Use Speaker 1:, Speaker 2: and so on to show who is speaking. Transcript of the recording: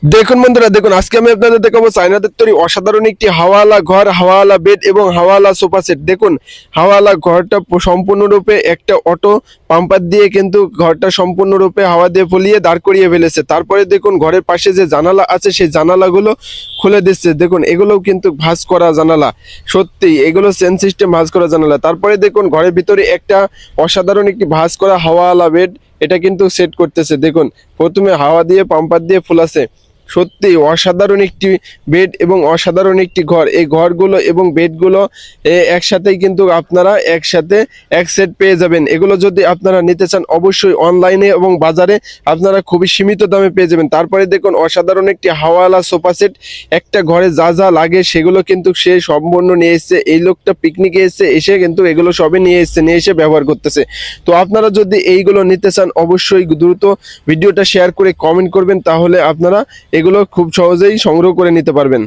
Speaker 1: দেখুন বন্ধুরা, দেখুন আজকে আমি আপনাদের দেখাবো চায়নাদের তৈরি অসাধারণ একটি হাওয়ালা ঘর, হাওয়ালা বেড এবং হাওয়ালা সোফা সেট। দেখুন হাওয়ালা ঘরটা সম্পূর্ণরূপে একটা অটো পাম্পার দিয়ে কিন্তু ঘরটা সম্পূর্ণরূপে হাওয়া দিয়ে ফুলিয়ে দাঁড় করিয়ে ফেলেছে। তারপরে দেখুন ঘরের পাশে যে জানালা আছে সেই জানালাগুলো খুলে দিচ্ছে। দেখুন এগুলোও কিন্তু ভাঁজ করা জানালা, সত্যি এগুলো চেন সিস্টেম ভাঁজ করা জানালা। তারপরে দেখুন ঘরের ভিতরে একটা অসাধারণ একটি ভাঁজ করা হাওয়ালা বেড, এটা কিন্তু সেট করতেছে। দেখুন প্রথমে হাওয়া দিয়ে পাম্পার দিয়ে ফুলাছে। সত্যি অসাধারণ একটি বেড এবং অসাধারণ একটি ঘর। এই ঘরগুলো এবং বেডগুলো একসাথেই কিন্তু আপনারা একসাথে এক সেট পেয়ে যাবেন। এগুলো যদি আপনারা নিতে চান অবশ্যই অনলাইনে এবং বাজারে আপনারা খুবই সীমিত দামে পেয়ে যাবেন। তারপরে দেখুন অসাধারণ একটি হাওয়ালা সোফা সেট, একটা ঘরে যা যা লাগে সেগুলো কিন্তু সে সম্পূর্ণ নিয়ে এসছে। এই লোকটা পিকনিকে এসছে, এসে কিন্তু এগুলো সবই নিয়ে এসছে, নিয়ে এসে ব্যবহার করতেছে। তো আপনারা যদি এইগুলো নিতে চান অবশ্যই দ্রুত ভিডিওটা শেয়ার করে কমেন্ট করবেন, তাহলে আপনারা এগুলো খুব সহজেই সংগ্রহ করে নিতে পারবেন।